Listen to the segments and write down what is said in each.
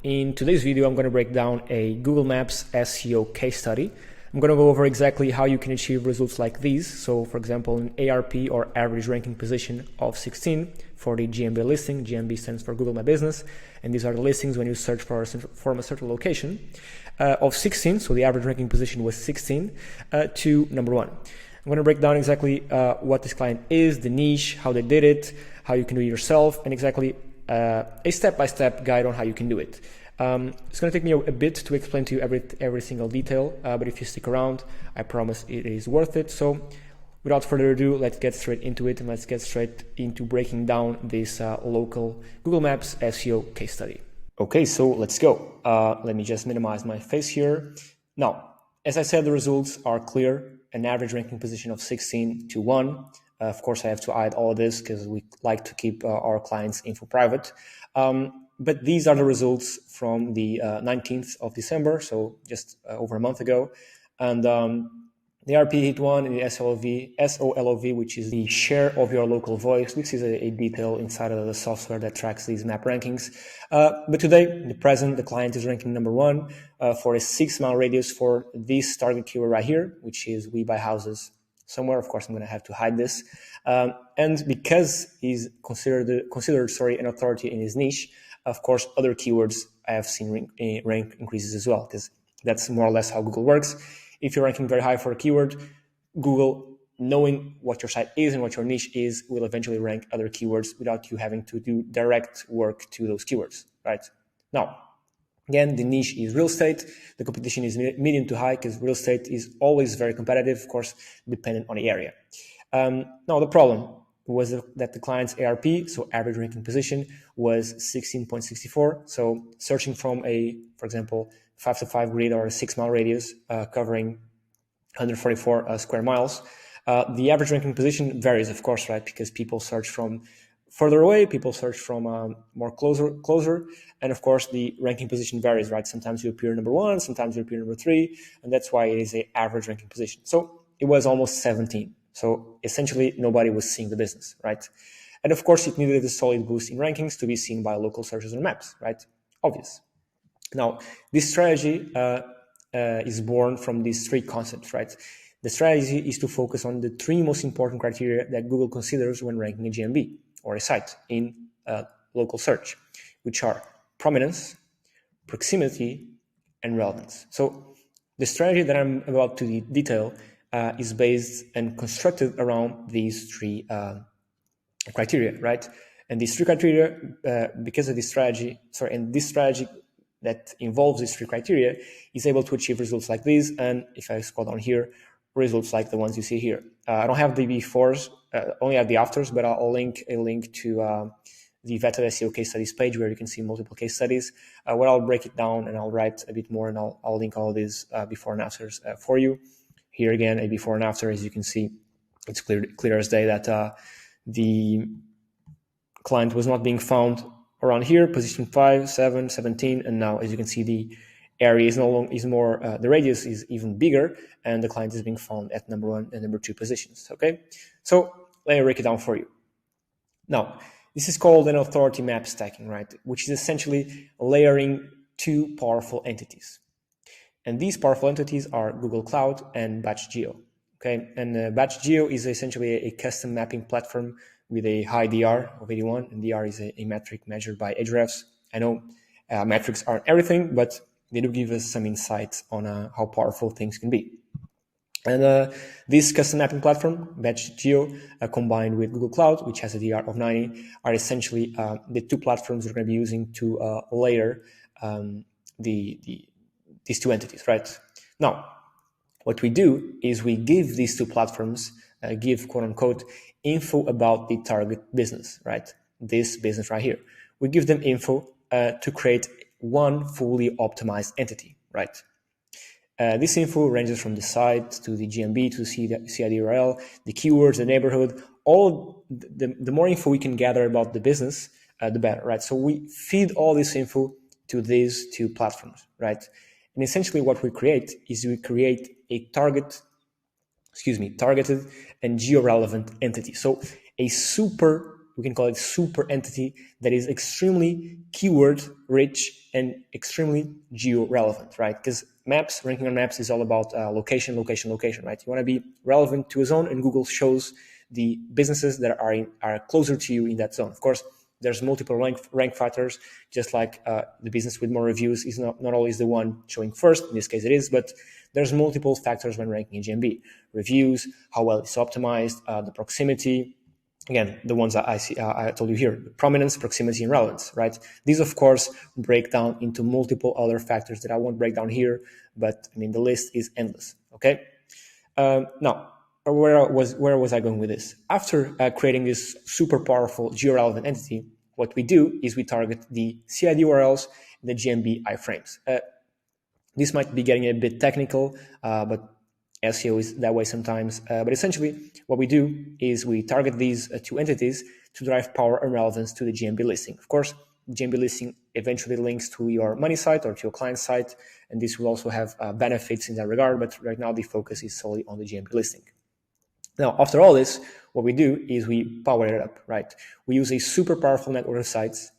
In today's video, I'm going to break down a Google Maps SEO case study. I'm going to go over exactly how you can achieve results like these. So for example, an ARP or average ranking position of 16 for the GMB listing. GMB stands for Google My Business. And these are the listings when you search for a certain location of 16. So the average ranking position was 16 to number 1. I'm going to break down exactly what this client is, the niche, how they did it, how you can do it yourself, and exactly a step-by-step guide on how you can do it. It's going to take me a bit to explain to you every single detail, but if you stick around, I promise it is worth it. So without further ado, let's get straight into it, and let's get straight into breaking down this local Google Maps SEO case study. Okay, so let's go. Let me just minimize my face here. Now, as I said, the results are clear. An average ranking position of 16 to 1. Of course, I have to hide all of this because we like to keep our clients' info private. But these are the results from the 19th of December, so just over a month ago. And the RP hit 1 in the SOLV, which is the share of your local voice, which is a detail inside of the software that tracks these map rankings. But today, the client is ranking number 1 for a 6-mile radius for this target keyword right here, which is we buy houses somewhere. Of course, I'm going to have to hide this. And because he's considered an authority in his niche, of course, other keywords I have seen rank increases as well, because that's more or less how Google works. If you're ranking very high for a keyword, Google, knowing what your site is and what your niche is, will eventually rank other keywords without you having to do direct work to those keywords, right? Now, again, the niche is real estate. The competition is medium to high because real estate is always very competitive, of course, dependent on the area. Now, the problem was that the client's ARP, so average ranking position, was 16.64. So searching from for example, 5-to-5 grid or a 6-mile radius covering 144 square miles, the average ranking position varies, of course, right? Because people search from further away, people search from more closer, and of course the ranking position varies, right? Sometimes you appear number 1, sometimes you appear number 3, and that's why it is an average ranking position. So it was almost 17. So essentially nobody was seeing the business, right? And of course it needed a solid boost in rankings to be seen by local searchers on maps, right? Obvious. Now, this strategy is born from these 3 concepts, right? The strategy is to focus on the 3 most important criteria that Google considers when ranking a GMB or a site in local search, which are prominence, proximity, and relevance. So the strategy that I'm about to detail is based and constructed around these 3 criteria, right? And these 3 criteria, because of this strategy, this strategy that involves these 3 criteria is able to achieve results like these. And if I scroll down here, results like the ones you see here. I don't have the befores, only have the afters, but I'll link a link to the vetted SEO case studies page where you can see multiple case studies, where I'll break it down and I'll write a bit more, and I'll link all these before and afters for you. Here again, a before and after, as you can see, it's clear as day that the client was not being found around here, position 5, 7, 17, and now, as you can see, the area is the radius is even bigger, and the client is being found at number 1 and number 2 positions. Okay, so let me break it down for you. Now, this is called an authority map stacking, right? Which is essentially layering 2 powerful entities. And these powerful entities are Google Cloud and Batch Geo. Okay, and Batch Geo is essentially a custom mapping platform with a high DR of 81, and DR is a metric measured by Ahrefs. I know metrics aren't everything, but they do give us some insights on how powerful things can be. And this custom mapping platform, Batch Geo, combined with Google Cloud, which has a DR of 90, are essentially the 2 platforms we're going to be using to layer these 2 entities, right? Now, what we do is we give these 2 platforms, give quote unquote, info about the target business, right? This business right here. We give them info to create one fully optimized entity, right? This info ranges from the site to the GMB to the CID URL, the keywords, the neighborhood, all the more info we can gather about the business, the better, right? So we feed all this info to these 2 platforms, right? And essentially what we create is we create a targeted and geo-relevant entity. So a super we can call it super entity that is extremely keyword rich and extremely geo relevant, right? Because maps, ranking on maps is all about location, right? You want to be relevant to a zone, and Google shows the businesses that are closer to you in that zone. Of course, there's multiple rank factors, just like the business with more reviews is not always the one showing first. In this case it is, but there's multiple factors when ranking in GMB. Reviews, how well it's optimized, the proximity, again, the ones I see, I told you here, prominence, proximity, and relevance, right? These, of course, break down into multiple other factors that I won't break down here, but I mean, the list is endless, okay? Now, where was I going with this? After creating this super powerful geo-relevant entity, what we do is we target the CID URLs and the GMB iframes. This might be getting a bit technical, but SEO is that way sometimes. But essentially, what we do is we target these two entities to drive power and relevance to the GMB listing. Of course, GMB listing eventually links to your money site or to your client site, and this will also have benefits in that regard, but right now the focus is solely on the GMB listing. Now, after all this, what we do is we power it up, right? We use a super powerful network of sites,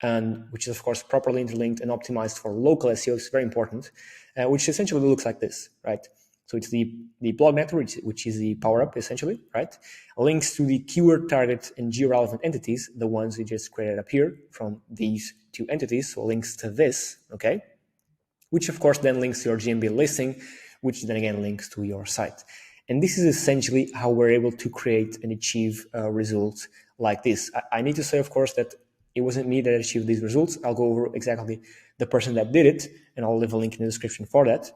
and which is, of course, properly interlinked and optimized for local SEO. It's very important, which essentially looks like this, right? So it's the blog network, which is the power up, essentially, right? Links to the keyword target and geo-relevant entities, the ones we just created up here from these two entities. So links to this, okay? Which, of course, then links to your GMB listing, which then again links to your site. And this is essentially how we're able to create and achieve results like this. I need to say, of course, that it wasn't me that achieved these results. I'll go over exactly the person that did it, and I'll leave a link in the description for that.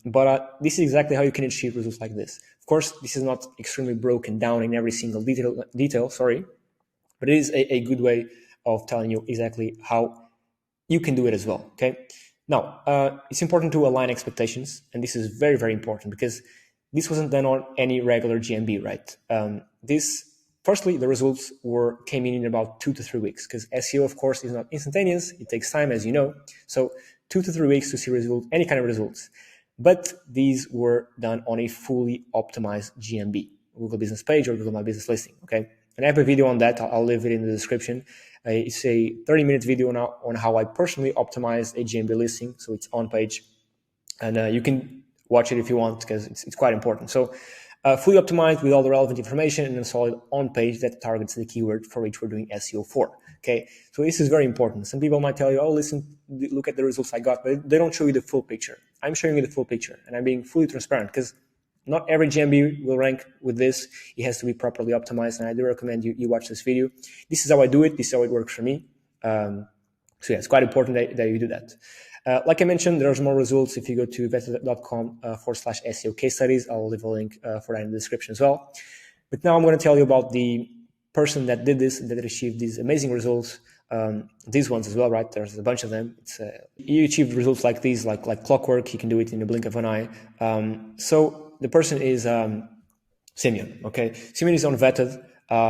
But this is exactly how you can achieve results like this. Of course, this is not extremely broken down in every single detail, but it is a good way of telling you exactly how you can do it as well, okay? Now, it's important to align expectations, and this is very, very important because this wasn't done on any regular GMB, right? Firstly, the results came in about 2 to 3 weeks, because SEO, of course, is not instantaneous. It takes time, as you know. So 2 to 3 weeks to see any kind of results. But these were done on a fully optimized GMB, Google Business Page or Google My Business Listing, okay? And I have a video on that. I'll leave it in the description. It's a 30-minute video on how I personally optimized a GMB listing. So it's on page. And you can watch it if you want, because it's quite important. So fully optimized with all the relevant information and a solid on page that targets the keyword for which we're doing SEO for. Okay, so this is very important. Some people might tell you, oh, listen, look at the results I got, but they don't show you the full picture. I'm showing you the full picture, and I'm being fully transparent because not every GMB will rank with this. It has to be properly optimized, and I do recommend you watch this video. This is how I do it. This is how it works for me. So yeah, it's quite important that you do that. Like I mentioned, there's more results if you go to vetted.com/SEO Case Studies. I'll leave a link for that in the description as well. But now I'm going to tell you about the person that did this and that achieved these amazing results. These ones as well, right? There's a bunch of them. You achieved results like these, like clockwork. You can do it in a blink of an eye. So the person is Simeon. Okay, Simeon is on Vetted.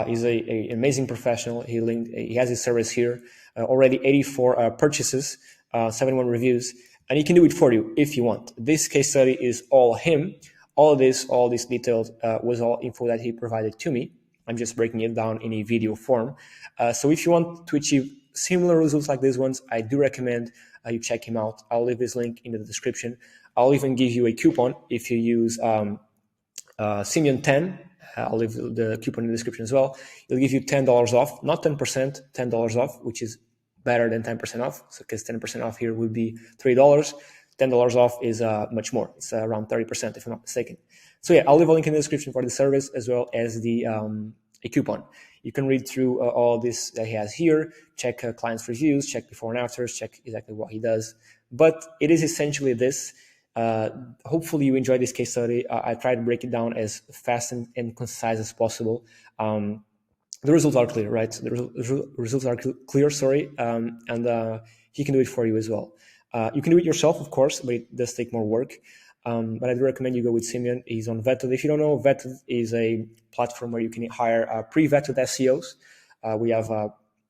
He's an amazing professional. He has his service here. Already 84 purchases. 71 reviews, and he can do it for you if you want. This case study is all him. All this details was all info that he provided to me. I'm just breaking it down in a video form. So if you want to achieve similar results like these ones, I do recommend you check him out. I'll leave his link in the description. I'll even give you a coupon if you use Simeon10. I'll leave the coupon in the description as well. It'll give you $10 off, not 10%, $10 off, which is better than 10% off. So because 10% off here would be $3. $10 off is much more. It's around 30%, if I'm not mistaken. So yeah, I'll leave a link in the description for the service as well as the a coupon. You can read through all this that he has here, check clients' reviews, check before and afters, check exactly what he does. But it is essentially this. Hopefully you enjoyed this case study. I try to break it down as fast and concise as possible. The results are clear, right? The results are clear, and he can do it for you as well. You can do it yourself, of course, but it does take more work. But I do recommend you go with Simeon. He's on Vetted. If you don't know, Vetted is a platform where you can hire pre-vetted SEOs. We have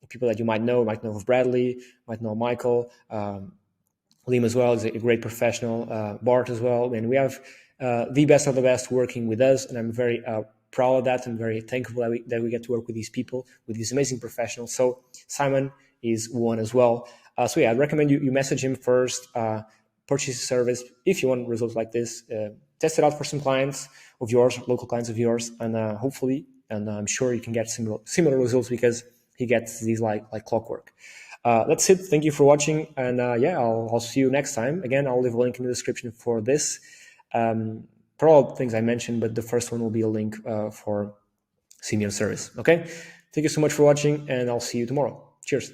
people that you might know of Bradley, might know Michael, Liam as well is a great professional, Bart as well. And we have the best of the best working with us, and I'm very proud of that and very thankful that we get to work with these people, with these amazing professionals. So Simon is one as well. So yeah, I'd recommend you message him first, purchase his service if you want results like this. Test it out for some clients of yours, local clients of yours, and hopefully, and I'm sure you can get similar results because he gets these like clockwork. That's it. Thank you for watching, and yeah, I'll see you next time. Again, I'll leave a link in the description for this. For all things I mentioned, but the first one will be a link for senior service. Okay, thank you so much for watching, and I'll see you tomorrow. Cheers.